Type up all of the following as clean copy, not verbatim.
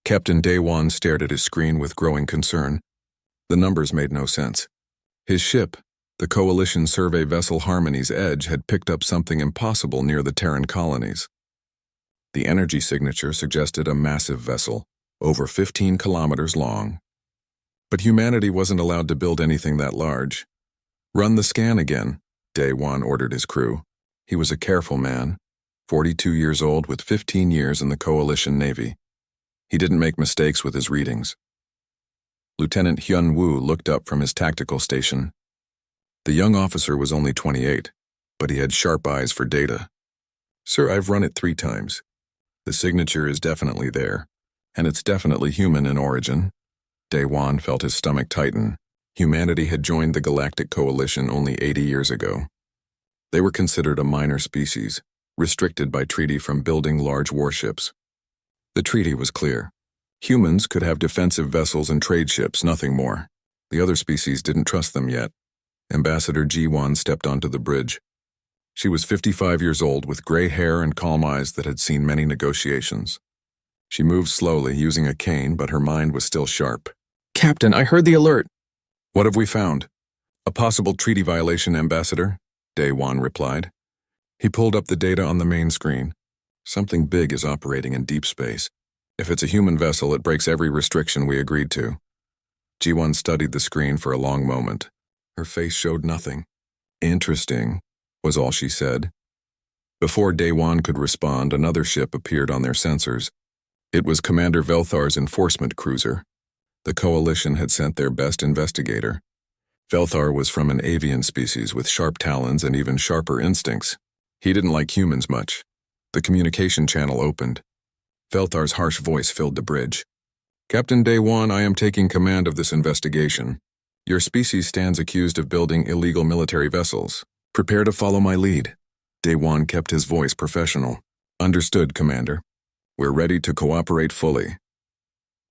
Captain Daewon stared at his screen with growing concern. The numbers made no sense. His ship, the Coalition survey vessel Harmony's Edge, had picked up something impossible near the Terran colonies. The energy signature suggested a massive vessel, over 15 kilometers long. But humanity wasn't allowed to build anything that large. "Run the scan again," Daewon ordered his crew. He was a careful man, 42 years old with 15 years in the Coalition Navy. He didn't make mistakes with his readings. Lieutenant Hyun-woo looked up from his tactical station. The young officer was only 28, but he had sharp eyes for data. "Sir, I've run it 3 times. The signature is definitely there, and it's definitely human in origin." Daewon felt his stomach tighten. Humanity had joined the Galactic Coalition only 80 years ago. They were considered a minor species, restricted by treaty from building large warships. The treaty was clear. Humans could have defensive vessels and trade ships, nothing more. The other species didn't trust them yet. Ambassador Ji-won stepped onto the bridge. She was 55 years old with gray hair and calm eyes that had seen many negotiations. She moved slowly, using a cane, but her mind was still sharp. "Captain, I heard the alert." "What have we found?" "A possible treaty violation, Ambassador," Daewon replied. He pulled up the data on the main screen. "Something big is operating in deep space. If it's a human vessel, it breaks every restriction we agreed to." Ji-won studied the screen for a long moment. Her face showed nothing. "Interesting," was all she said. Before Daewon could respond, another ship appeared on their sensors. It was Commander Velthar's enforcement cruiser. The Coalition had sent their best investigator. Velthar was from an avian species with sharp talons and even sharper instincts. He didn't like humans much. The communication channel opened. Velthar's harsh voice filled the bridge. "Captain Daewon, I am taking command of this investigation. Your species stands accused of building illegal military vessels. Prepare to follow my lead." Daewon kept his voice professional. "Understood, Commander. We're ready to cooperate fully."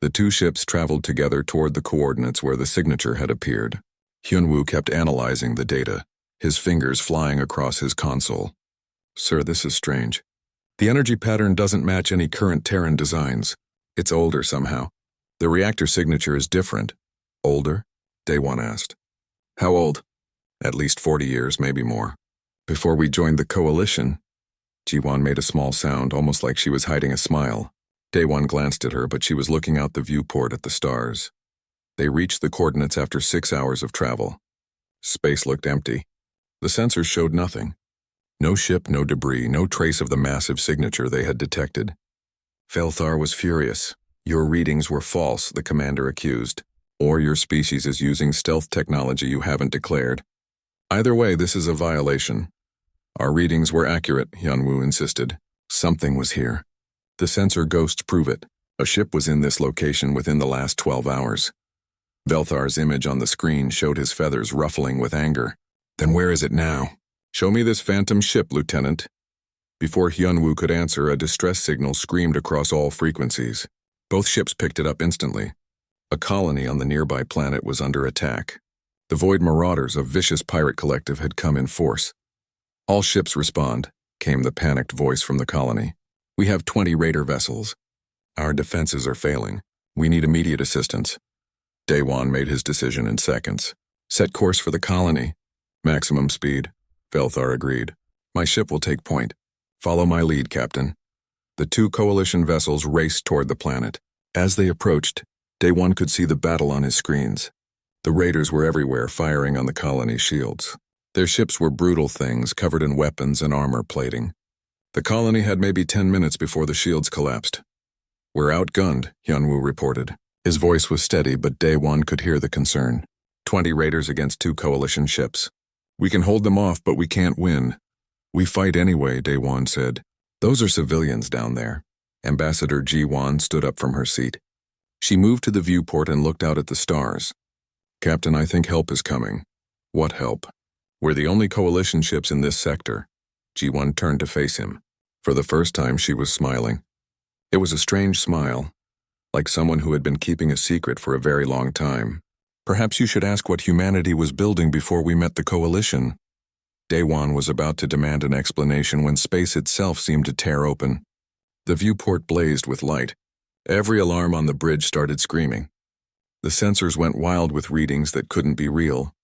The 2 ships traveled together toward the coordinates where the signature had appeared. Hyun-woo kept analyzing the data, his fingers flying across his console. "Sir, this is strange. The energy pattern doesn't match any current Terran designs. It's older somehow. The reactor signature is different." "Older?" Daewon asked. "How old?" "At least 40 years, maybe more. Before we joined the Coalition." Ji-won made a small sound, almost like she was hiding a smile. Daewon glanced at her, but she was looking out the viewport at the stars. They reached the coordinates after 6 hours of travel. Space looked empty. The sensors showed nothing. No ship, no debris, no trace of the massive signature they had detected. Velthar was furious. "Your readings were false," the commander accused. "Or your species is using stealth technology you haven't declared. Either way, this is a violation." "Our readings were accurate," Hyun-woo insisted. "Something was here. The sensor ghosts prove it. A ship was in this location within the last 12 hours. Velthar's image on the screen showed his feathers ruffling with anger. "Then where is it now? Show me this phantom ship, Lieutenant." Before Hyun-woo could answer, a distress signal screamed across all frequencies. Both ships picked it up instantly. A colony on the nearby planet was under attack. The Void Marauders, a vicious pirate collective, had come in force. "All ships respond," came the panicked voice from the colony. "We have 20 raider vessels. Our defenses are failing. We need immediate assistance." Daewon made his decision in seconds. "Set course for the colony." "Maximum speed," Velthar agreed. "My ship will take point. Follow my lead, Captain." The 2 Coalition vessels raced toward the planet. As they approached, Daewon could see the battle on his screens. The raiders were everywhere, firing on the colony's shields. Their ships were brutal things, covered in weapons and armor plating. The colony had maybe 10 minutes before the shields collapsed. "We're outgunned," Hyun-woo reported. His voice was steady, but Daewon could hear the concern. 20 raiders against 2 Coalition ships. "We can hold them off, but we can't win." "We fight anyway," Daewon said. "Those are civilians down there." Ambassador Ji-won stood up from her seat. She moved to the viewport and looked out at the stars. "Captain, I think help is coming." "What help?" "We're the only Coalition ships in this sector." Ji-won turned to face him. For the first time, she was smiling. It was a strange smile, like someone who had been keeping a secret for a very long time. "Perhaps you should ask what humanity was building before we met the Coalition." Daewon was about to demand an explanation when space itself seemed to tear open. The viewport blazed with light. Every alarm on the bridge started screaming. The sensors went wild with readings that couldn't be real.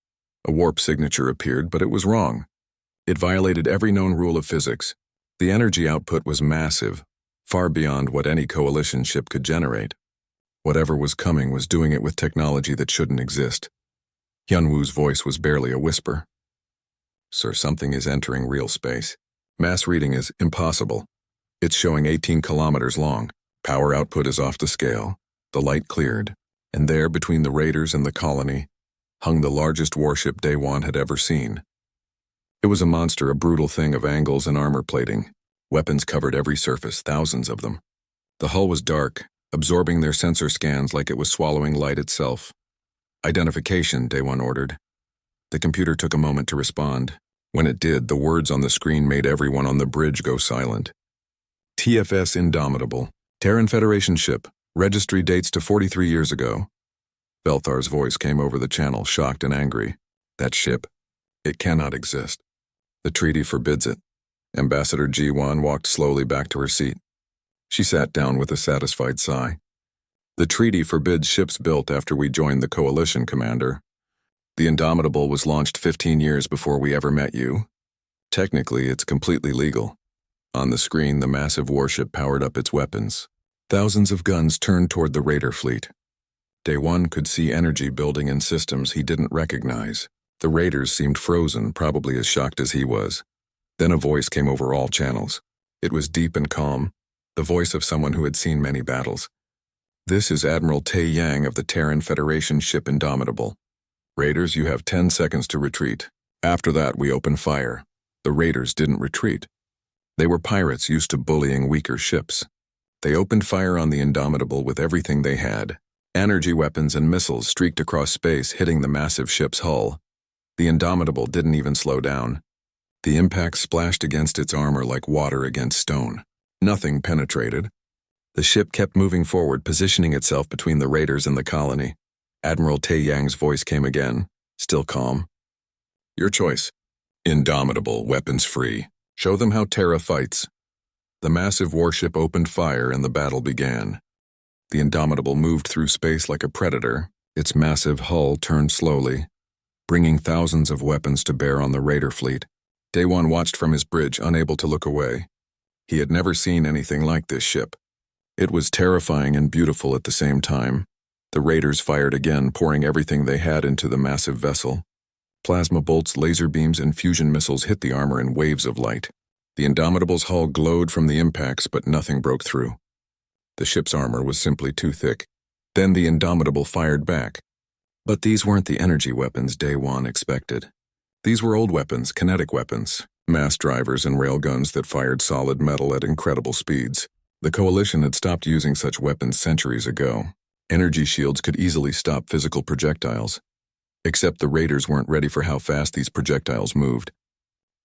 A warp signature appeared, but it was wrong. It violated every known rule of physics. The energy output was massive, far beyond what any coalition ship could generate. Whatever was coming was doing it with technology that shouldn't exist. Hyunwoo's voice was barely a whisper. Sir, something is entering real space. Mass reading is impossible. It's showing 18 kilometers long. Power output is off the scale. The light cleared, and there, between the raiders and the colony, hung the largest warship Daewon had ever seen. It was a monster, a brutal thing of angles and armor plating. Weapons covered every surface, thousands of them. The hull was dark, absorbing their sensor scans like it was swallowing light itself. Identification, Daewon ordered. The computer took a moment to respond. When it did, the words on the screen made everyone on the bridge go silent. TFS Indomitable, Terran Federation ship, registry dates to 43 years ago. Belthar's voice came over the channel, shocked and angry. That ship, it cannot exist. The treaty forbids it. Ambassador Ji-won walked slowly back to her seat. She sat down with a satisfied sigh. The treaty forbids ships built after we joined the coalition, Commander. The Indomitable was launched 15 years before we ever met you. Technically, it's completely legal. On the screen, the massive warship powered up its weapons. Thousands of guns turned toward the raider fleet. Daewon could see energy building in systems he didn't recognize. The raiders seemed frozen, probably as shocked as he was. Then a voice came over all channels. It was deep and calm, the voice of someone who had seen many battles. This is Admiral Tae Yang of the Terran Federation ship Indomitable. Raiders, you have 10 seconds to retreat. After that, we open fire. The raiders didn't retreat. They were pirates used to bullying weaker ships. They opened fire on the Indomitable with everything they had. Energy weapons and missiles streaked across space, hitting the massive ship's hull. The Indomitable didn't even slow down. The impact splashed against its armor like water against stone. Nothing penetrated. The ship kept moving forward, positioning itself between the raiders and the colony. Admiral Tae Yang's voice came again, still calm. Your choice. Indomitable, weapons free. Show them how Terra fights. The massive warship opened fire and the battle began. The Indomitable moved through space like a predator. Its massive hull turned slowly, bringing thousands of weapons to bear on the raider fleet. Daewon watched from his bridge, unable to look away. He had never seen anything like this ship. It was terrifying and beautiful at the same time. The raiders fired again, pouring everything they had into the massive vessel. Plasma bolts, laser beams, and fusion missiles hit the armor in waves of light. The Indomitable's hull glowed from the impacts, but nothing broke through. The ship's armor was simply too thick. Then the Indomitable fired back. But these weren't the energy weapons Daewon expected. These were old weapons, kinetic weapons, mass drivers and railguns that fired solid metal at incredible speeds. The Coalition had stopped using such weapons centuries ago. Energy shields could easily stop physical projectiles. Except the raiders weren't ready for how fast these projectiles moved.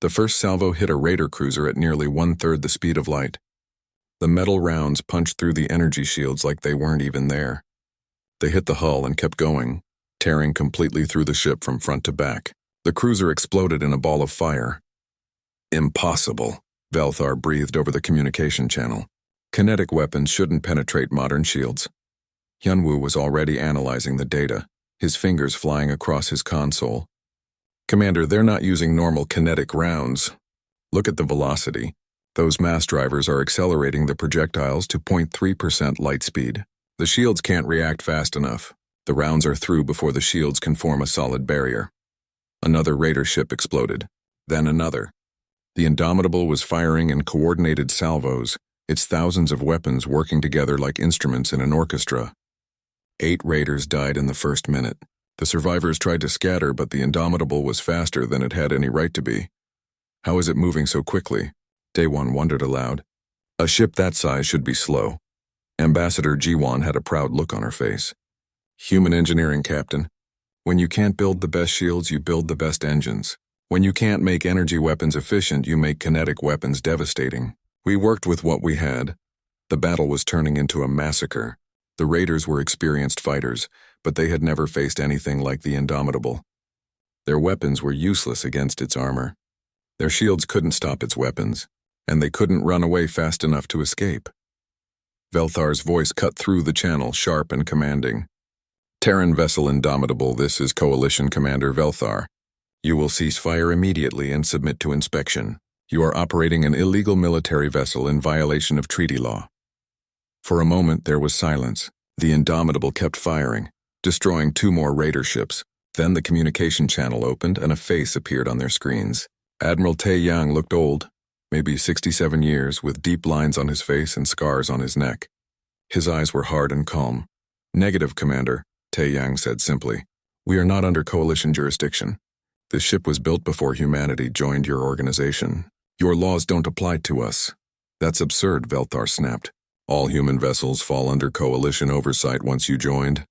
The first salvo hit a raider cruiser at nearly 1/3 the speed of light. The metal rounds punched through the energy shields like they weren't even there. They hit the hull and kept going, tearing completely through the ship from front to back. The cruiser exploded in a ball of fire. Impossible, Belthar breathed over the communication channel. Kinetic weapons shouldn't penetrate modern shields. Hyunwoo was already analyzing the data, his fingers flying across his console. Commander, they're not using normal kinetic rounds. Look at the velocity. Those mass drivers are accelerating the projectiles to 0.3% light speed. The shields can't react fast enough. The rounds are through before the shields can form a solid barrier. Another raider ship exploded. Then another. The Indomitable was firing in coordinated salvos, its thousands of weapons working together like instruments in an orchestra. 8 raiders died in the first minute. The survivors tried to scatter, but the Indomitable was faster than it had any right to be. How is it moving so quickly? Daewon wondered aloud. A ship that size should be slow. Ambassador Ji-won had a proud look on her face. Human engineering, Captain. When you can't build the best shields, you build the best engines. When you can't make energy weapons efficient, you make kinetic weapons devastating. We worked with what we had. The battle was turning into a massacre. The raiders were experienced fighters, but they had never faced anything like the Indomitable. Their weapons were useless against its armor. Their shields couldn't stop its weapons, and they couldn't run away fast enough to escape. Velthar's voice cut through the channel, sharp and commanding. Terran vessel Indomitable, this is Coalition Commander Velthar. You will cease fire immediately and submit to inspection. You are operating an illegal military vessel in violation of treaty law. For a moment there was silence. The Indomitable kept firing, destroying 2 more raider ships. Then the communication channel opened and a face appeared on their screens. Admiral Tae Yang looked old, maybe 67 years, with deep lines on his face and scars on his neck. His eyes were hard and calm. Negative, Commander, Tae Yang said simply. We are not under coalition jurisdiction. This ship was built before humanity joined your organization. Your laws don't apply to us. That's absurd, Velthar snapped. All human vessels fall under coalition oversight once you joined.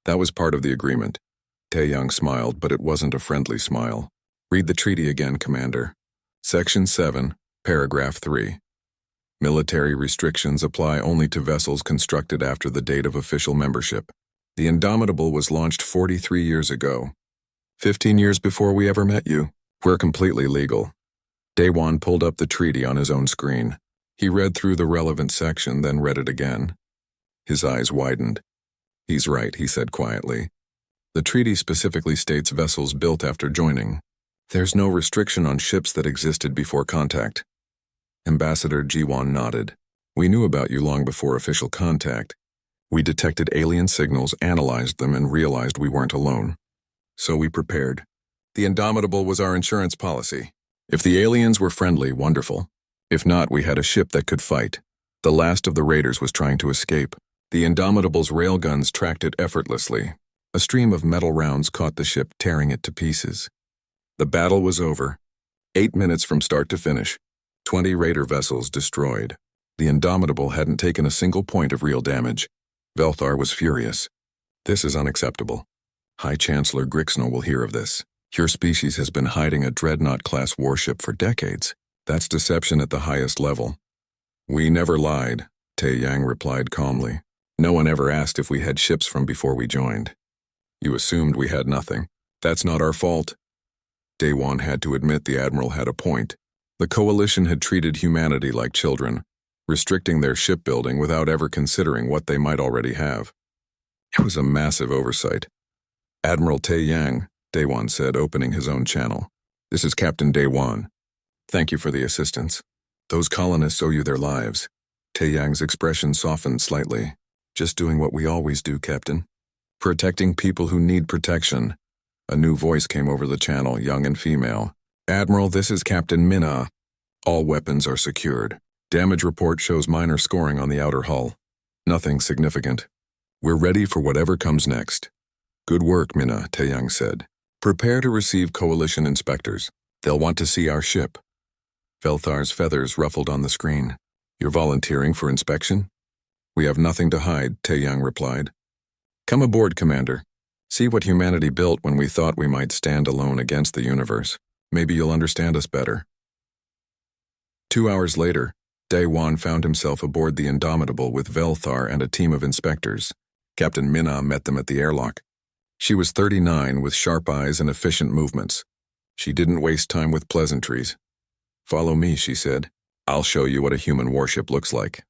That was part of the agreement. Tae Yang smiled, but it wasn't a friendly smile. Read the treaty again, Commander. Section 7, Paragraph 3. Military restrictions apply only to vessels constructed after the date of official membership. The Indomitable was launched 43 years ago. 15 years before we ever met you. We're completely legal. Daewon pulled up the treaty on his own screen. He read through the relevant section, then read it again. His eyes widened. He's right, he said quietly. The treaty specifically states vessels built after joining. There's no restriction on ships that existed before contact. Ambassador Jiwon nodded. We knew about you long before official contact. We detected alien signals, analyzed them, and realized we weren't alone. So we prepared. The Indomitable was our insurance policy. If the aliens were friendly, wonderful. If not, we had a ship that could fight. The last of the raiders was trying to escape. The Indomitable's railguns tracked it effortlessly. A stream of metal rounds caught the ship, tearing it to pieces. The battle was over. 8 minutes from start to finish. 20 raider vessels destroyed. The Indomitable hadn't taken a single point of real damage. Velthar was furious. This is unacceptable. High Chancellor Grixnell will hear of this. Your species has been hiding a Dreadnought-class warship for decades. That's deception at the highest level. We never lied, Tae Yang replied calmly. No one ever asked if we had ships from before we joined. You assumed we had nothing. That's not our fault. Daewon had to admit the Admiral had a point. The Coalition had treated humanity like children, restricting their shipbuilding without ever considering what they might already have. It was a massive oversight. Admiral Tae Yang, Daewon said, opening his own channel. This is Captain Daewon. Thank you for the assistance. Those colonists owe you their lives. Tae Yang's expression softened slightly. Just doing what we always do, Captain. Protecting people who need protection. A new voice came over the channel, young and female. Admiral, this is Captain Minna. All weapons are secured. Damage report shows minor scoring on the outer hull. Nothing significant. We're ready for whatever comes next. Good work, Minna, Tae Yang said. Prepare to receive Coalition inspectors. They'll want to see our ship. Velthar's feathers ruffled on the screen. You're volunteering for inspection? We have nothing to hide, Tae Yang replied. Come aboard, Commander. See what humanity built when we thought we might stand alone against the universe. Maybe you'll understand us better. 2 hours later, Daewon found himself aboard the Indomitable with Velthar and a team of inspectors. Captain Minna met them at the airlock. She was 39 with sharp eyes and efficient movements. She didn't waste time with pleasantries. Follow me, she said. I'll show you what a human warship looks like.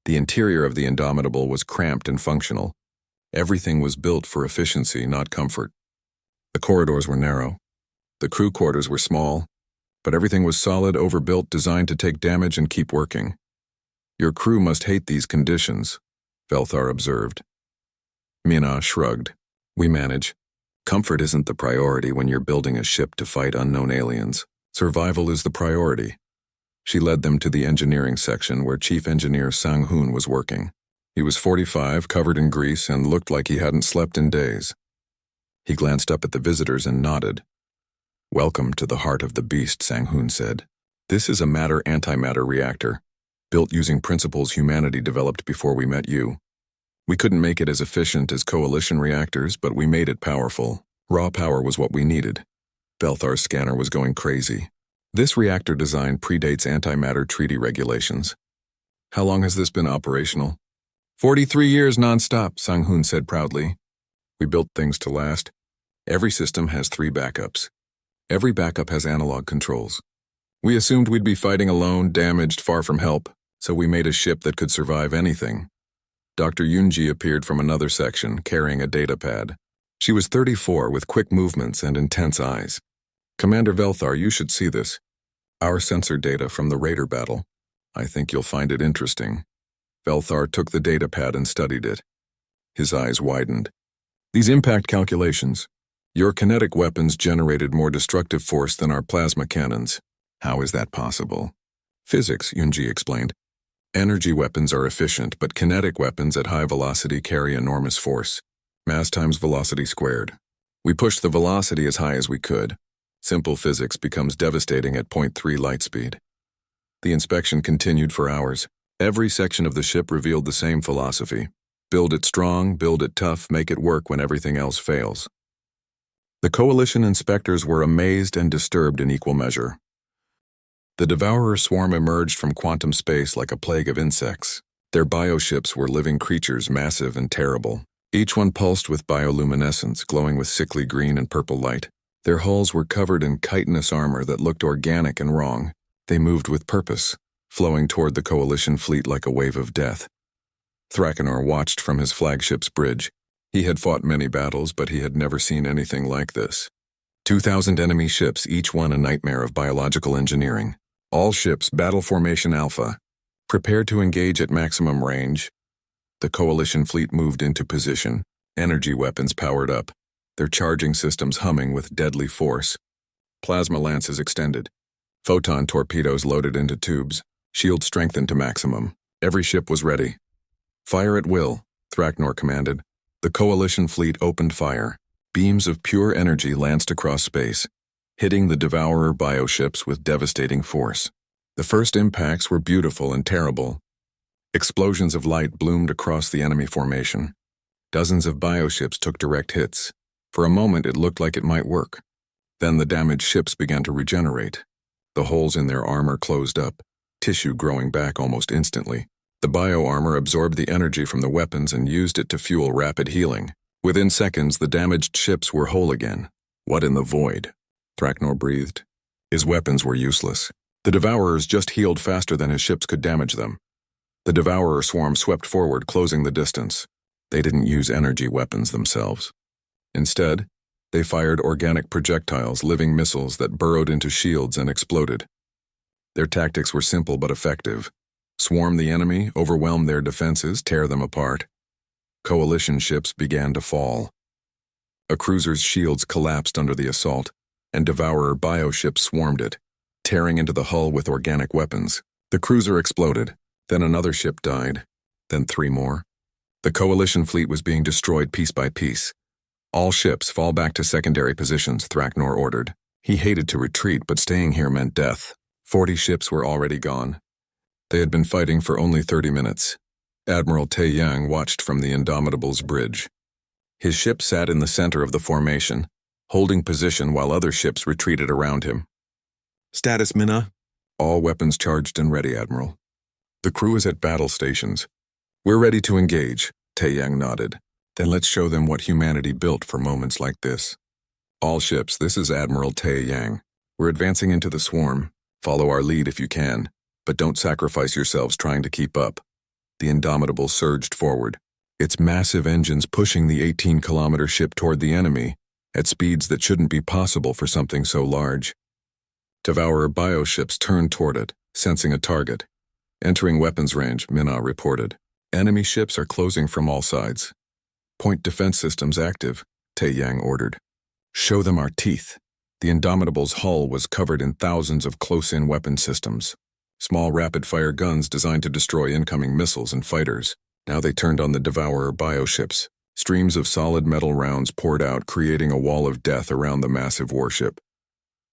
The interior of the Indomitable was cramped and functional. Everything was built for efficiency, not comfort. The corridors were narrow. The crew quarters were small, but everything was solid, overbuilt, designed to take damage and keep working. Your crew must hate these conditions, Velthar observed. Minna shrugged. We manage. Comfort isn't the priority when you're building a ship to fight unknown aliens. Survival is the priority. She led them to the engineering section where Chief Engineer Sang-hoon was working. He was 45, covered in grease, and looked like he hadn't slept in days. He glanced up at the visitors and nodded. Welcome to the heart of the beast, Sang-hoon said. This is a matter-antimatter reactor, built using principles humanity developed before we met you. We couldn't make it as efficient as coalition reactors, but we made it powerful. Raw power was what we needed. Velthar's scanner was going crazy. This reactor design predates antimatter treaty regulations. How long has this been operational? 43 years non-stop, Sang-hoon said proudly. We built things to last. Every system has 3 backups. Every backup has analog controls. We assumed we'd be fighting alone, damaged, far from help, So we made a ship that could survive anything. Dr. Yunji appeared from another section, carrying a data pad. She was 34, with quick movements and intense eyes. Commander Velthar, you should see this. Our sensor data from the Raider battle. I think you'll find it interesting. Velthar took the data pad and studied it. His eyes widened. These impact calculations. Your kinetic weapons generated more destructive force than our plasma cannons. How is that possible? Physics, Yunji explained. Energy weapons are efficient, but kinetic weapons at high velocity carry enormous force. Mass times velocity squared. We pushed the velocity as high as we could. Simple physics becomes devastating at 0.3 light speed. The inspection continued for hours. Every section of the ship revealed the same philosophy. Build it strong, build it tough, make it work when everything else fails. The Coalition inspectors were amazed and disturbed in equal measure. The Devourer swarm emerged from quantum space like a plague of insects. Their bioships were living creatures, massive and terrible. Each one pulsed with bioluminescence, glowing with sickly green and purple light. Their hulls were covered in chitinous armor that looked organic and wrong. They moved with purpose, flowing toward the Coalition fleet like a wave of death. Thrakenor watched from his flagship's bridge. He had fought many battles, but he had never seen anything like this. 2,000 enemy ships, each one a nightmare of biological engineering. All ships, Battle Formation Alpha. Prepared to engage at maximum range. The Coalition fleet moved into position. Energy weapons powered up, their charging systems humming with deadly force. Plasma lances extended. Photon torpedoes loaded into tubes. Shield strengthened to maximum. Every ship was ready. Fire at will, Thrakenor commanded. The Coalition fleet opened fire. Beams of pure energy lanced across space, hitting the Devourer bioships with devastating force. The first impacts were beautiful and terrible. Explosions of light bloomed across the enemy formation. Dozens of bioships took direct hits. For a moment it looked like it might work. Then the damaged ships began to regenerate. The holes in their armor closed up, tissue growing back almost instantly. The bio-armor absorbed the energy from the weapons and used it to fuel rapid healing. Within seconds, the damaged ships were whole again. What in the void? Thrakenor breathed. His weapons were useless. The Devourers just healed faster than his ships could damage them. The Devourer swarm swept forward, closing the distance. They didn't use energy weapons themselves. Instead, they fired organic projectiles, living missiles that burrowed into shields and exploded. Their tactics were simple but effective. Swarm the enemy, overwhelm their defenses, tear them apart. Coalition ships began to fall. A cruiser's shields collapsed under the assault, and Devourer bioships swarmed it, tearing into the hull with organic weapons. The cruiser exploded, then another ship died, then 3 more. The Coalition fleet was being destroyed piece by piece. All ships fall back to secondary positions, Thrakenor ordered. He hated to retreat, but staying here meant death. 40 ships were already gone. They had been fighting for only 30 minutes. Admiral Taeyang watched from the Indomitable's bridge. His ship sat in the center of the formation, holding position while other ships retreated around him. Status, Minna? All weapons charged and ready, Admiral. The crew is at battle stations. We're ready to engage, Taeyang nodded. Then let's show them what humanity built for moments like this. All ships, this is Admiral Taeyang. We're advancing into the swarm. Follow our lead if you can, but don't sacrifice yourselves trying to keep up. The Indomitable surged forward, its massive engines pushing the 18-kilometer ship toward the enemy at speeds that shouldn't be possible for something so large. Devourer bioships turned toward it, sensing a target. Entering weapons range, Minna reported. Enemy ships are closing from all sides. Point defense systems active, Taeyang ordered. Show them our teeth. The Indomitable's hull was covered in thousands of close-in weapon systems. Small rapid-fire guns designed to destroy incoming missiles and fighters. Now they turned on the Devourer bioships. Streams of solid metal rounds poured out, creating a wall of death around the massive warship.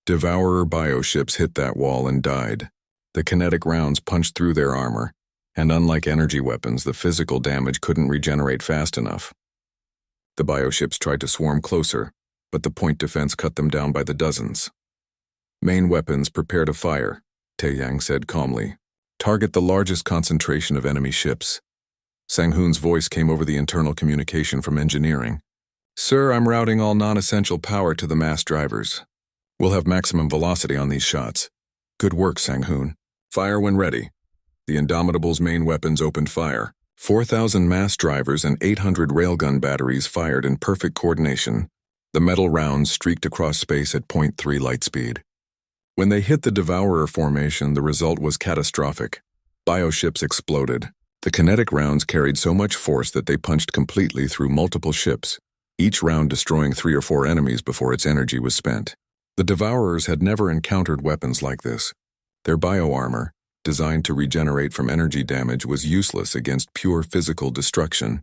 Devourer bioships hit that wall and died. The kinetic rounds punched through their armor, and unlike energy weapons, the physical damage couldn't regenerate fast enough. The bioships tried to swarm closer, but the point defense cut them down by the dozens. Main weapons prepare to fire, Taeyang said calmly. Target the largest concentration of enemy ships. Sang-hoon's voice came over the internal communication from engineering. Sir, I'm routing all non-essential power to the mass drivers. We'll have maximum velocity on these shots. Good work, Sang-hoon. Fire when ready. The Indomitable's main weapons opened fire. 4,000 mass drivers and 800 railgun batteries fired in perfect coordination. The metal rounds streaked across space at 0.3 light speed. When they hit the Devourer formation, the result was catastrophic. Bioships exploded. The kinetic rounds carried so much force that they punched completely through multiple ships, each round destroying 3 or 4 enemies before its energy was spent. The Devourers had never encountered weapons like this. Their bioarmor, designed to regenerate from energy damage, was useless against pure physical destruction.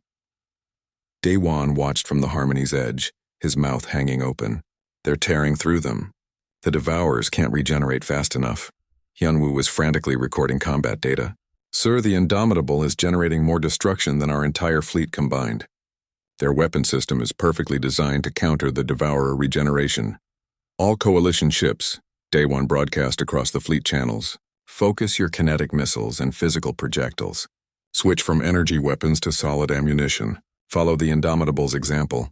Daewon watched from the Harmony's edge, his mouth hanging open. They're tearing through them. The Devourers can't regenerate fast enough. Hyunwoo was frantically recording combat data. Sir, the Indomitable is generating more destruction than our entire fleet combined. Their weapon system is perfectly designed to counter the Devourer regeneration. All Coalition ships, Daewon broadcast across the fleet channels, focus your kinetic missiles and physical projectiles. Switch from energy weapons to solid ammunition. Follow the Indomitable's example.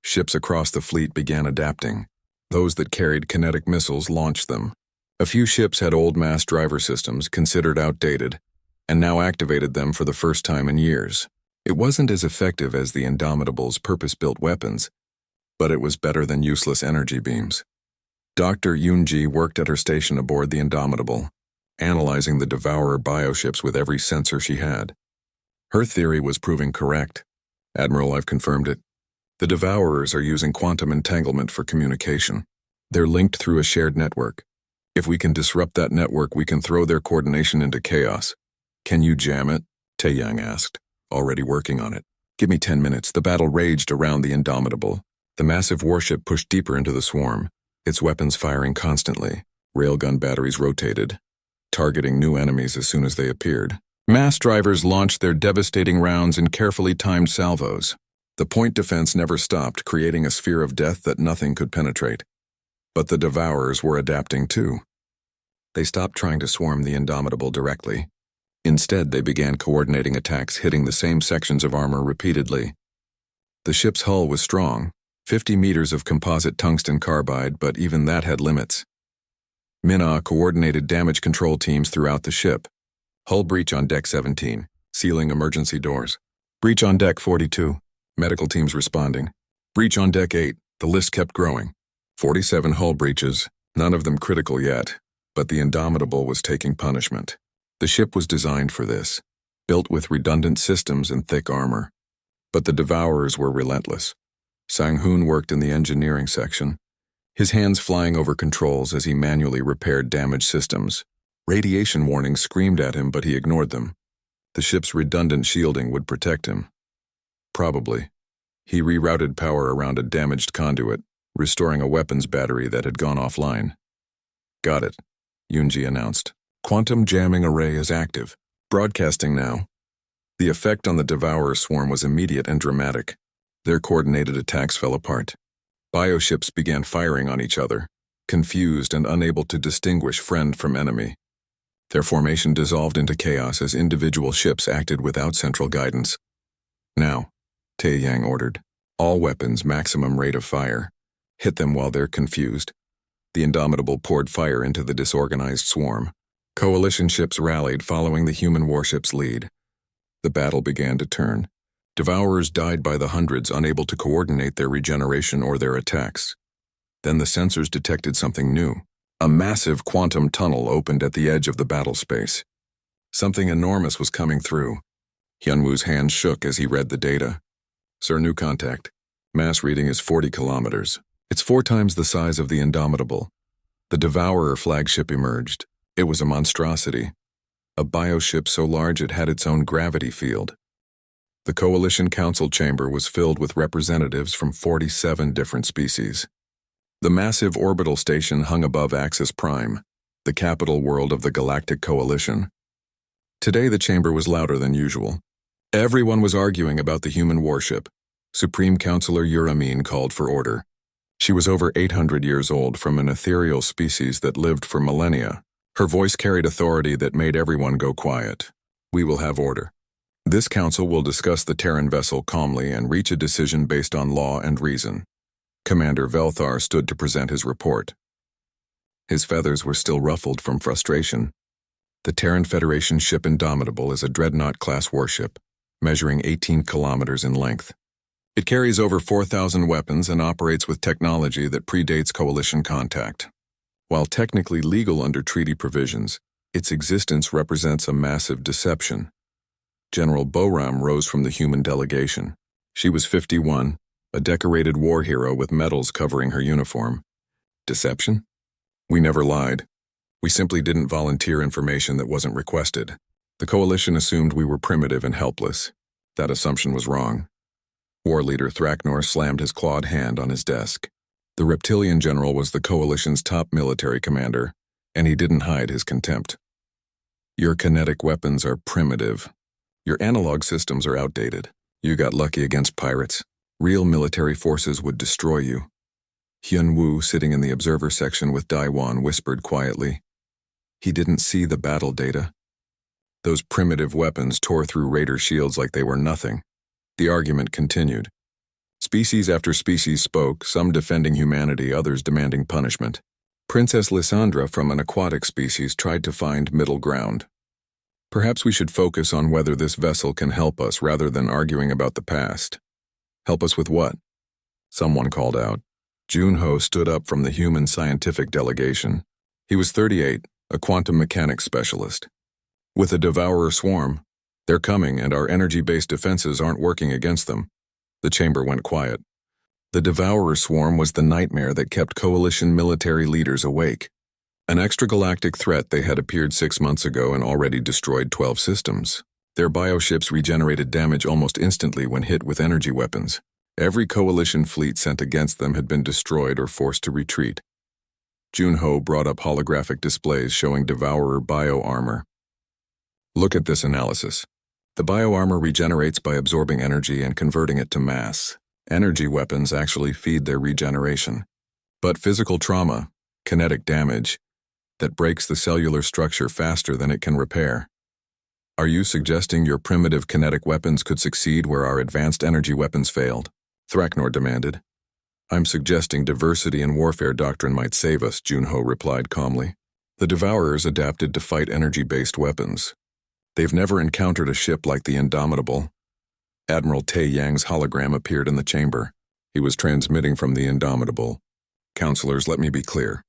Ships across the fleet began adapting. Those that carried kinetic missiles launched them. A few ships had old mass driver systems considered outdated, and now activated them for the first time in years. It wasn't as effective as the Indomitable's purpose-built weapons, but it was better than useless energy beams. Dr. Yoonji worked at her station aboard the Indomitable, analyzing the Devourer bioships with every sensor she had. Her theory was proving correct. Admiral, I've confirmed it. The Devourers are using quantum entanglement for communication. They're linked through a shared network. If we can disrupt that network, we can throw their coordination into chaos. Can you jam it? Taeyang asked, already working on it. Give me 10 minutes. The battle raged around the Indomitable. The massive warship pushed deeper into the swarm, its weapons firing constantly. Railgun batteries rotated, targeting new enemies as soon as they appeared. Mass drivers launched their devastating rounds in carefully timed salvos. The point defense never stopped, creating a sphere of death that nothing could penetrate. But the Devourers were adapting too. They stopped trying to swarm the Indomitable directly. Instead, they began coordinating attacks, hitting the same sections of armor repeatedly. The ship's hull was strong, 50 meters of composite tungsten carbide, but even that had limits. Minna coordinated damage control teams throughout the ship. Hull breach on deck 17, sealing emergency doors. Breach on deck 42, medical teams responding. Breach on deck 8, the list kept growing. 47 hull breaches, none of them critical yet, but the Indomitable was taking punishment. The ship was designed for this, built with redundant systems and thick armor. But the Devourers were relentless. Sang-hoon worked in the engineering section, his hands flying over controls as he manually repaired damaged systems. Radiation warnings screamed at him, but he ignored them. The ship's redundant shielding would protect him. Probably. He rerouted power around a damaged conduit, restoring a weapons battery that had gone offline. Got it, Yoonji announced. Quantum jamming array is active. Broadcasting now. The effect on the Devourer swarm was immediate and dramatic. Their coordinated attacks fell apart. Bioships began firing on each other, confused and unable to distinguish friend from enemy. Their formation dissolved into chaos as individual ships acted without central guidance. Now, Taeyang ordered. All weapons maximum rate of fire. Hit them while they're confused. The Indomitable poured fire into the disorganized swarm. Coalition ships rallied following the human warship's lead. The battle began to turn. Devourers died by the hundreds, unable to coordinate their regeneration or their attacks. Then the sensors detected something new. A massive quantum tunnel opened at the edge of the battle space. Something enormous was coming through. Hyunwoo's hands shook as he read the data. Sir, new contact. Mass reading is 40 kilometers. It's 4 times the size of the Indomitable. The Devourer flagship emerged. It was a monstrosity. A bioship so large it had its own gravity field. The Coalition Council chamber was filled with representatives from 47 different species. The massive orbital station hung above Axis Prime, the capital world of the Galactic Coalition. Today the chamber was louder than usual. Everyone was arguing about the human warship. Supreme Counselor Uramin called for order. She was over 800 years old, from an ethereal species that lived for millennia. Her voice carried authority that made everyone go quiet. We will have order. This council will discuss the Terran vessel calmly and reach a decision based on law and reason. Commander Velthar stood to present his report. His feathers were still ruffled from frustration. The Terran Federation ship Indomitable is a dreadnought-class warship, measuring 18 kilometers in length. It carries over 4,000 weapons and operates with technology that predates Coalition contact. While technically legal under treaty provisions, its existence represents a massive deception. General Boram rose from the human delegation. She was 51, a decorated war hero with medals covering her uniform. Deception? We never lied. We simply didn't volunteer information that wasn't requested. The Coalition assumed we were primitive and helpless. That assumption was wrong. War leader Thraknor slammed his clawed hand on his desk. The reptilian general was the Coalition's top military commander, and he didn't hide his contempt. Your kinetic weapons are primitive. Your analog systems are outdated. You got lucky against pirates. Real military forces would destroy you. Hyun Woo, sitting in the observer section with Daiwan, whispered quietly. He didn't see the battle data. Those primitive weapons tore through raider shields like they were nothing. The argument continued. Species after species spoke, some defending humanity, others demanding punishment. Princess Lysandra from an aquatic species tried to find middle ground. Perhaps we should focus on whether this vessel can help us rather than arguing about the past. Help us with what? Someone called out. Junho stood up from the human scientific delegation. He was 38, a quantum mechanics specialist. With a devourer swarm, they're coming and our energy-based defenses aren't working against them. The chamber went quiet. The devourer swarm was the nightmare that kept Coalition military leaders awake. An extragalactic threat they had appeared 6 months ago and already destroyed 12 systems. Their bioships regenerated damage almost instantly when hit with energy weapons. Every Coalition fleet sent against them had been destroyed or forced to retreat. Junho brought up holographic displays showing devourer bioarmor. Look at this analysis. The bioarmor regenerates by absorbing energy and converting it to mass. Energy weapons actually feed their regeneration. But physical trauma, kinetic damage, that breaks the cellular structure faster than it can repair. Are you suggesting your primitive kinetic weapons could succeed where our advanced energy weapons failed? Thraknor demanded. I'm suggesting diversity in warfare doctrine might save us, Junho replied calmly. The Devourers adapted to fight energy-based weapons. They've never encountered a ship like the Indomitable. Admiral Tae Yang's hologram appeared in the chamber. He was transmitting from the Indomitable. Counselors, let me be clear.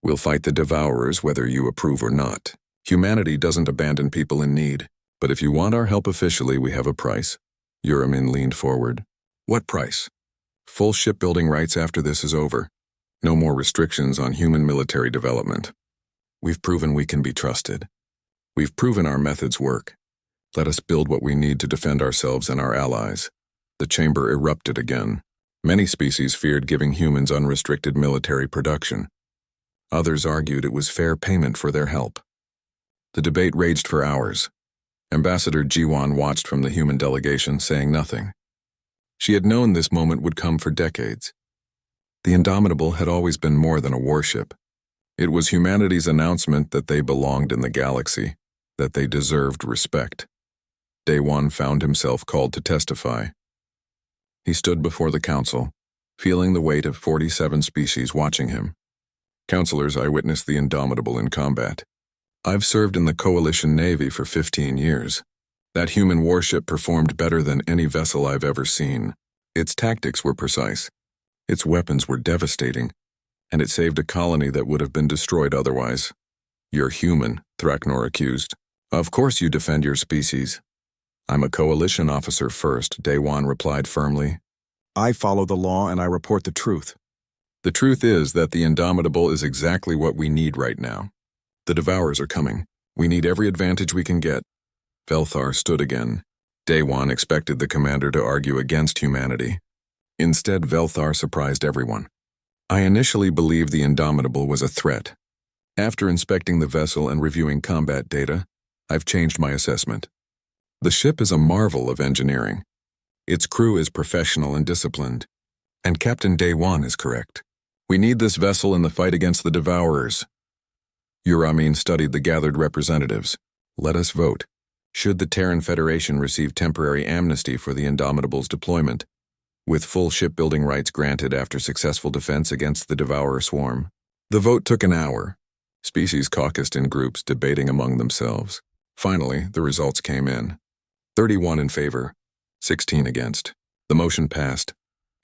We'll fight the Devourers whether you approve or not. Humanity doesn't abandon people in need. But if you want our help officially, we have a price. Uramin leaned forward. What price? Full shipbuilding rights after this is over. No more restrictions on human military development. We've proven we can be trusted. We've proven our methods work. Let us build what we need to defend ourselves and our allies. The chamber erupted again. Many species feared giving humans unrestricted military production. Others argued it was fair payment for their help. The debate raged for hours. Ambassador Jiwan watched from the human delegation, saying nothing. She had known this moment would come for decades. The Indomitable had always been more than a warship. It was humanity's announcement that they belonged in the galaxy, that they deserved respect. Daewon found himself called to testify. He stood before the council, feeling the weight of 47 species watching him. Counselors, I witnessed the Indomitable in combat. I've served in the Coalition Navy for 15 years. That human warship performed better than any vessel I've ever seen. Its tactics were precise. Its weapons were devastating. And it saved a colony that would have been destroyed otherwise. You're human, Thraknor accused. Of course you defend your species. I'm a Coalition officer first, Daewon replied firmly. I follow the law and I report the truth. The truth is that the Indomitable is exactly what we need right now. The Devourers are coming. We need every advantage we can get. Velthar stood again. Daewon expected the commander to argue against humanity. Instead, Velthar surprised everyone. I initially believed the Indomitable was a threat. After inspecting the vessel and reviewing combat data, I've changed my assessment. The ship is a marvel of engineering. Its crew is professional and disciplined. And Captain Daewon is correct. We need this vessel in the fight against the Devourers. Uramin studied the gathered representatives. Let us vote. Should the Terran Federation receive temporary amnesty for the Indomitable's deployment, with full shipbuilding rights granted after successful defense against the Devourer swarm? The vote took an hour. Species caucused in groups, debating among themselves. Finally, the results came in. 31 in favor, 16 against. The motion passed.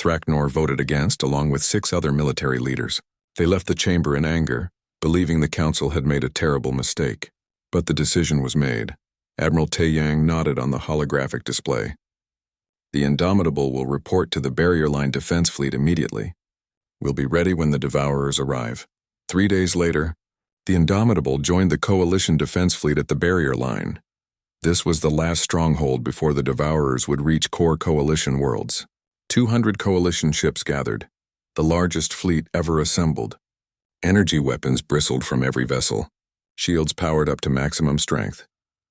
Thraknor voted against, along with 6 other military leaders. They left the chamber in anger, believing the council had made a terrible mistake. But the decision was made. Admiral Taeyang nodded on the holographic display. The Indomitable will report to the barrier line defense fleet immediately. We'll be ready when the Devourers arrive. 3 days later, the Indomitable joined the Coalition defense fleet at the barrier line. This was the last stronghold before the Devourers would reach core Coalition worlds. 200 Coalition ships gathered, the largest fleet ever assembled. Energy weapons bristled from every vessel. Shields powered up to maximum strength.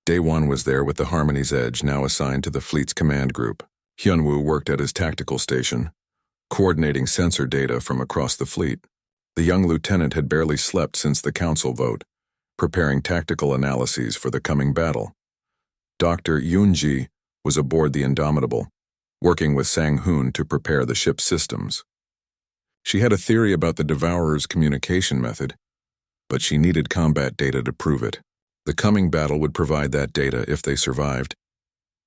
Day 1 was there with the Harmony's Edge now assigned to the fleet's command group. Hyunwoo worked at his tactical station, coordinating sensor data from across the fleet. The young lieutenant had barely slept since the council vote, preparing tactical analyses for the coming battle. Dr. Yoonji was aboard the Indomitable, working with Sang-hoon to prepare the ship's systems. She had a theory about the Devourer's communication method, but she needed combat data to prove it. The coming battle would provide that data if they survived.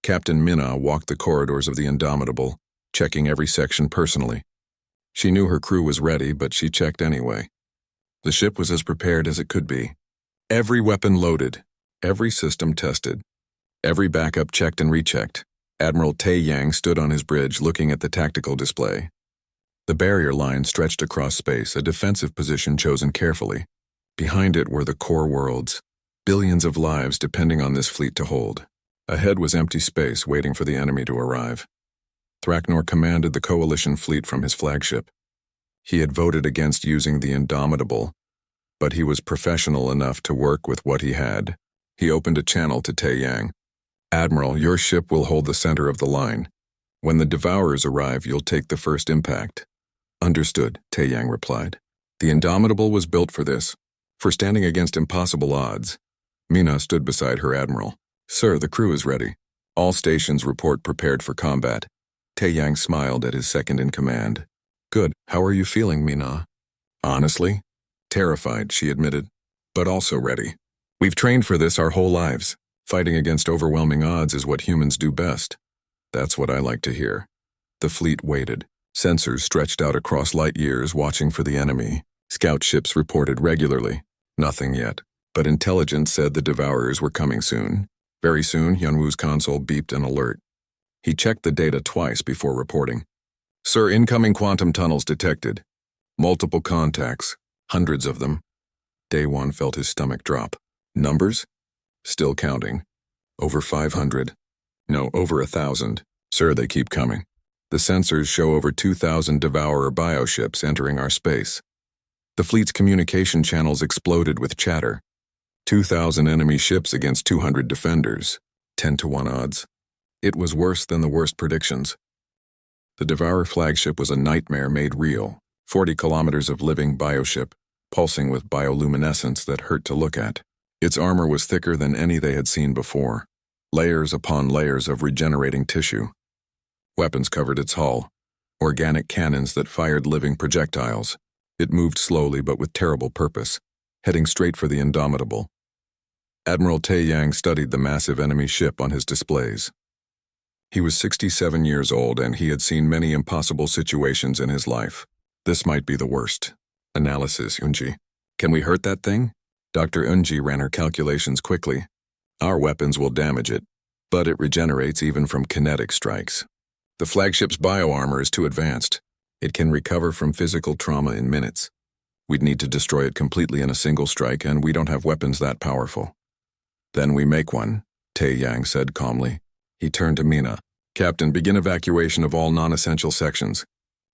Captain Minna walked the corridors of the Indomitable, checking every section personally. She knew her crew was ready, but she checked anyway. The ship was as prepared as it could be. Every weapon loaded, every system tested, every backup checked and rechecked. Admiral Taeyang stood on his bridge looking at the tactical display. The barrier line stretched across space, a defensive position chosen carefully. Behind it were the core worlds, billions of lives depending on this fleet to hold. Ahead was empty space waiting for the enemy to arrive. Thraknor commanded the Coalition fleet from his flagship. He had voted against using the Indomitable, but he was professional enough to work with what he had. He opened a channel to Taeyang. Admiral, your ship will hold the center of the line. When the Devourers arrive, you'll take the first impact. Understood, Taeyang replied. The Indomitable was built for this, for standing against impossible odds. Mina stood beside her admiral. Sir, the crew is ready. All stations report prepared for combat. Taeyang smiled at his second-in-command. Good. How are you feeling, Mina? Honestly? Terrified, she admitted, but also ready. We've trained for this our whole lives. Fighting against overwhelming odds is what humans do best. That's what I like to hear. The fleet waited. Sensors stretched out across light years, watching for the enemy. Scout ships reported regularly. Nothing yet, but intelligence said the Devourers were coming soon. Very soon, Hyunwoo's console beeped an alert. He checked the data twice before reporting. Sir, incoming quantum tunnels detected. Multiple contacts, hundreds of them. Day 1 felt his stomach drop. Numbers? Still counting. Over 500. No, over 1,000. Sir, they keep coming. The sensors show over 2,000 Devourer bioships entering our space. The fleet's communication channels exploded with chatter. 2,000 enemy ships against 200 defenders. 10-to-1 odds. It was worse than the worst predictions. The Devourer flagship was a nightmare made real. 40 kilometers of living bioship, pulsing with bioluminescence that hurt to look at. Its armor was thicker than any they had seen before. Layers upon layers of regenerating tissue. Weapons covered its hull. Organic cannons that fired living projectiles. It moved slowly but with terrible purpose, heading straight for the Indomitable. Admiral Taeyang studied the massive enemy ship on his displays. He was 67 years old and he had seen many impossible situations in his life. This might be the worst. Analysis, Eunji. Can we hurt that thing? Dr. Eunji ran her calculations quickly. Our weapons will damage it, but it regenerates even from kinetic strikes. The flagship's bioarmor is too advanced. It can recover from physical trauma in minutes. We'd need to destroy it completely in a single strike, and we don't have weapons that powerful. Then we make one, Taeyang said calmly. He turned to Mina. Captain, begin evacuation of all non-essential sections.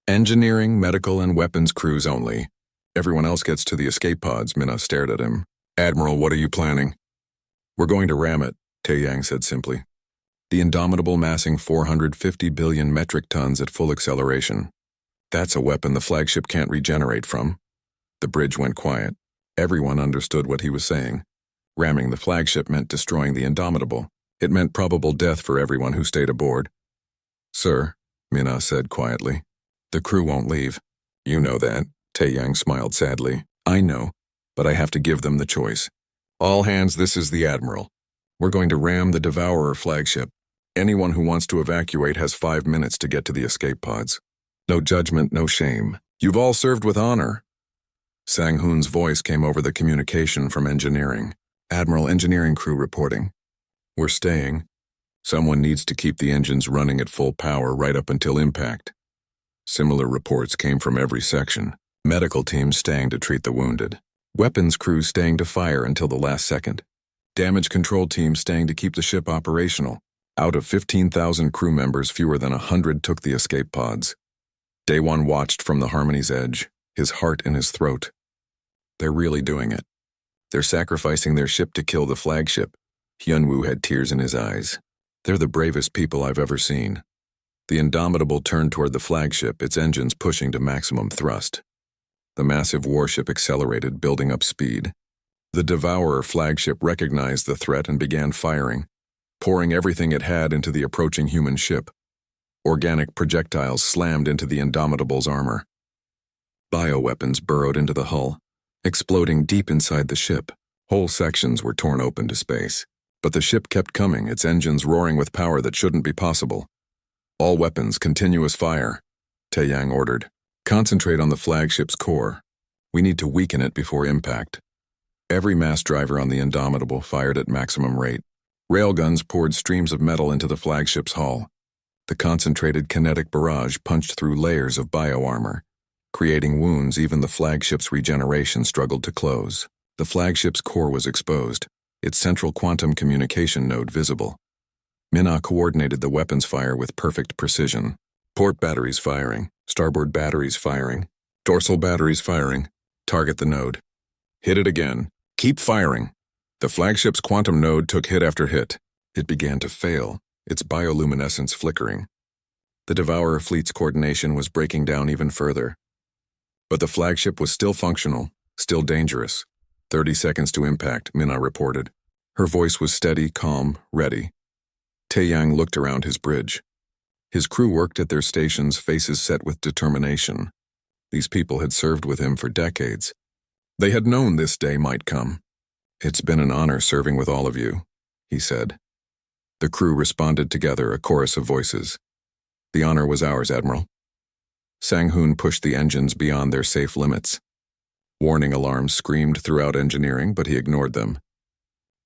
Engineering, medical, and weapons crews only. Everyone else gets to the escape pods, Mina stared at him. Admiral, what are you planning? We're going to ram it, Taeyang said simply. The Indomitable massing 450 billion metric tons at full acceleration. That's a weapon the flagship can't regenerate from. The bridge went quiet. Everyone understood what he was saying. Ramming the flagship meant destroying the Indomitable. It meant probable death for everyone who stayed aboard. Sir, Mina said quietly, the crew won't leave. You know that, Taeyang smiled sadly. I know. but I have to give them the choice. All hands, this is the Admiral. We're going to ram the Devourer flagship. Anyone who wants to evacuate has 5 minutes to get to the escape pods. No judgment, no shame. You've all served with honor. Sang-hoon's voice came over the communication from engineering. Admiral, engineering crew reporting. We're staying. Someone needs to keep the engines running at full power right up until impact. Similar reports came from every section. Medical teams staying to treat the wounded. Weapons crews staying to fire until the last second. Damage control teams staying to keep the ship operational. Out of 15,000 crew members, fewer than 100 took the escape pods. Daewon watched from the Harmony's edge, his heart in his throat. They're really doing it. They're sacrificing their ship to kill the flagship. Hyunwoo had tears in his eyes. They're the bravest people I've ever seen. The Indomitable turned toward the flagship, its engines pushing to maximum thrust. The massive warship accelerated, building up speed. The Devourer flagship recognized the threat and began firing, pouring everything it had into the approaching human ship. Organic projectiles slammed into the Indomitable's armor. Bioweapons burrowed into the hull, exploding deep inside the ship. Whole sections were torn open to space. But the ship kept coming, its engines roaring with power that shouldn't be possible. All weapons, continuous fire, Tae-yang ordered. Concentrate on the flagship's core. We need to weaken it before impact. Every mass driver on the Indomitable fired at maximum rate. Railguns poured streams of metal into the flagship's hull. The concentrated kinetic barrage punched through layers of bioarmor, creating wounds even the flagship's regeneration struggled to close. The flagship's core was exposed, its central quantum communication node visible. Minna coordinated the weapons fire with perfect precision. Port batteries firing, starboard batteries firing, dorsal batteries firing. Target the node. Hit it again. Keep firing. The flagship's quantum node took hit after hit. It began to fail, its bioluminescence flickering. The Devourer fleet's coordination was breaking down even further. But the flagship was still functional, still dangerous. 30 seconds to impact, Minna reported. Her voice was steady, calm, ready. Tae-yang looked around his bridge. His crew worked at their stations, faces set with determination. These people had served with him for decades. They had known this day might come. It's been an honor serving with all of you, he said. The crew responded together, a chorus of voices. The honor was ours, Admiral. Sang-hoon pushed the engines beyond their safe limits. Warning alarms screamed throughout engineering, but he ignored them.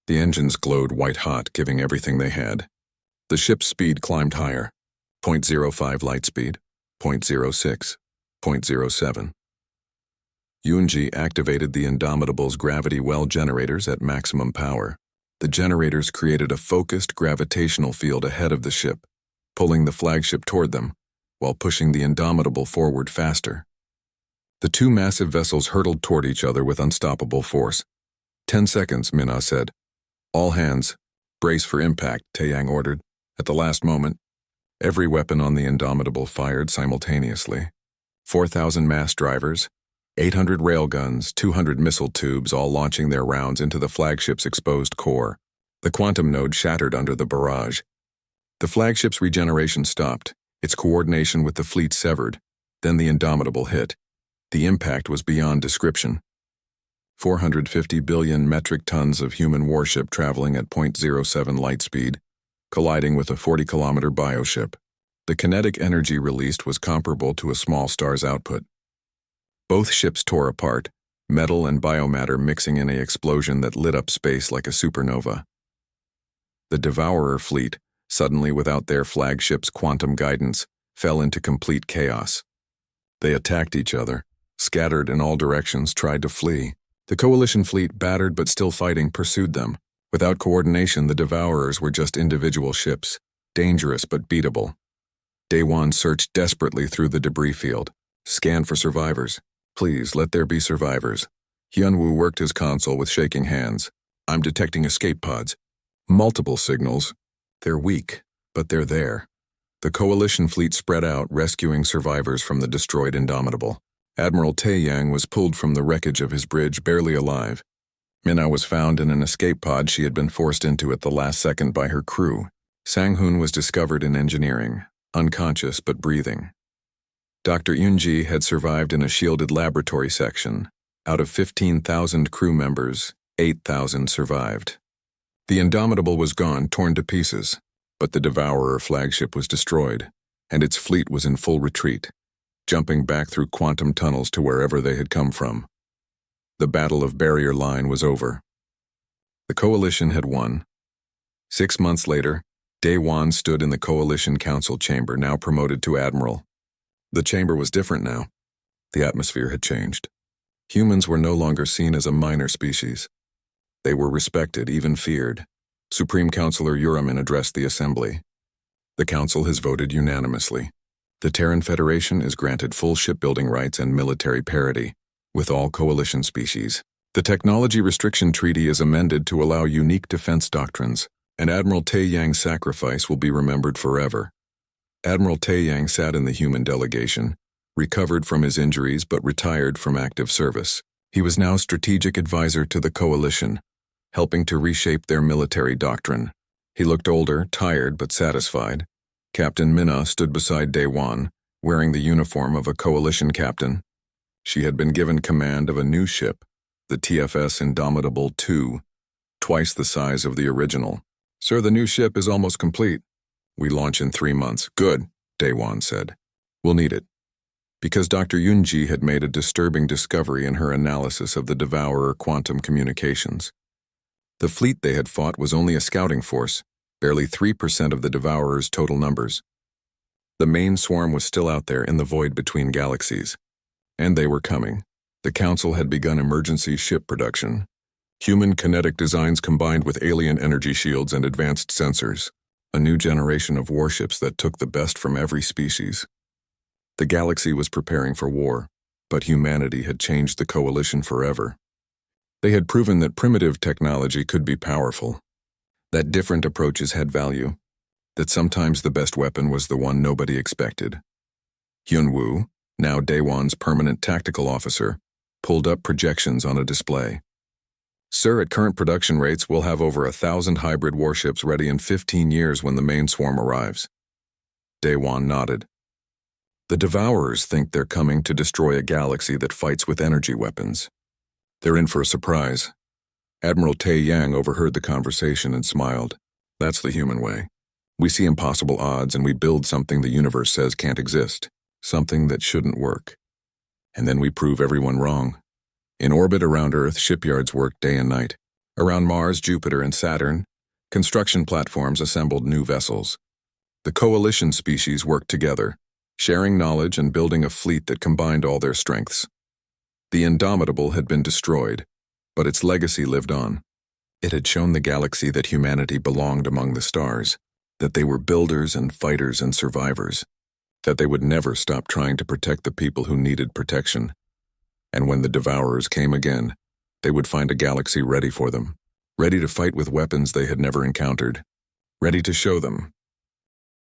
The engines glowed white-hot, giving everything they had. The ship's speed climbed higher. 0.05 light speed, 0.06, 0.07. Yoonji activated the Indomitable's gravity well generators at maximum power. The generators created a focused gravitational field ahead of the ship, pulling the flagship toward them, while pushing the Indomitable forward faster. The two massive vessels hurtled toward each other with unstoppable force. 10 seconds, Minna said. All hands, brace for impact, Tae-yang ordered. At the last moment, every weapon on the Indomitable fired simultaneously. 4,000 mass drivers, 800 railguns, 200 missile tubes, all launching their rounds into the flagship's exposed core. The quantum node shattered under the barrage. The flagship's regeneration stopped, its coordination with the fleet severed. Then the Indomitable hit. The impact was beyond description. 450 billion metric tons of human warship traveling at 0.07 light speed, colliding with a 40-kilometer bioship. The kinetic energy released was comparable to a small star's output. Both ships tore apart, metal and biomatter mixing in an explosion that lit up space like a supernova. The Devourer fleet, suddenly without their flagship's quantum guidance, fell into complete chaos. They attacked each other, scattered in all directions, tried to flee. The coalition fleet, battered but still fighting, pursued them. Without coordination, the Devourers were just individual ships, dangerous but beatable. Daewon searched desperately through the debris field, scanned for survivors. Please, let there be survivors. Hyunwoo worked his console with shaking hands. I'm detecting escape pods. Multiple signals. They're weak, but they're there. The coalition fleet spread out, rescuing survivors from the destroyed Indomitable. Admiral Tae-yang was pulled from the wreckage of his bridge, barely alive. Minna was found in an escape pod she had been forced into at the last second by her crew. Sang-hoon was discovered in engineering, unconscious but breathing. Dr. Yoonji had survived in a shielded laboratory section. Out of 15,000 crew members, 8,000 survived. The Indomitable was gone, torn to pieces, but the Devourer flagship was destroyed, and its fleet was in full retreat, jumping back through quantum tunnels to wherever they had come from. The Battle of Barrier Line was over. The Coalition had won. 6 months later, Day-Wan stood in the Coalition Council chamber, now promoted to Admiral. The chamber was different now. The atmosphere had changed. Humans were no longer seen as a minor species. They were respected, even feared. Supreme Counselor Uramin addressed the assembly. The council has voted unanimously. The Terran Federation is granted full shipbuilding rights and military parity with all Coalition species. The Technology Restriction Treaty is amended to allow unique defense doctrines, and Admiral Taeyang's sacrifice will be remembered forever. Admiral Taeyang sat in the human delegation, recovered from his injuries but retired from active service. He was now strategic advisor to the Coalition, helping to reshape their military doctrine. He looked older, tired, but satisfied. Captain Minna stood beside Day-Wan, wearing the uniform of a Coalition captain. She had been given command of a new ship, the TFS Indomitable II, twice the size of the original. "Sir, the new ship is almost complete. We launch in 3 months." "Good," Day-Wan said. "We'll need it." Because Dr. Yunji had made a disturbing discovery in her analysis of the Devourer quantum communications. The fleet they had fought was only a scouting force, barely 3% of the Devourer's total numbers. The main swarm was still out there in the void between galaxies. And they were coming. The Council had begun emergency ship production. Human kinetic designs combined with alien energy shields and advanced sensors. A new generation of warships that took the best from every species. The galaxy was preparing for war, but humanity had changed the Coalition forever. They had proven that primitive technology could be powerful, that different approaches had value, that sometimes the best weapon was the one nobody expected. Hyun-woo, now Day-Wan's permanent tactical officer, pulled up projections on a display. "Sir, at current production rates, we'll have over 1,000 hybrid warships ready in 15 years when the main swarm arrives." Day-Wan nodded. "The Devourers think they're coming to destroy a galaxy that fights with energy weapons. They're in for a surprise." Admiral Taeyang overheard the conversation and smiled. "That's the human way. We see impossible odds and we build something the universe says can't exist, something that shouldn't work. And then we prove everyone wrong. In orbit around Earth, shipyards worked day and night. Around Mars, Jupiter, and Saturn, construction platforms assembled new vessels. The Coalition species worked together, sharing knowledge and building a fleet that combined all their strengths. The Indomitable had been destroyed, but its legacy lived on. It had shown the galaxy that humanity belonged among the stars, that they were builders and fighters and survivors, that they would never stop trying to protect the people who needed protection. And when the Devourers came again, they would find a galaxy ready for them, ready to fight with weapons they had never encountered, ready to show them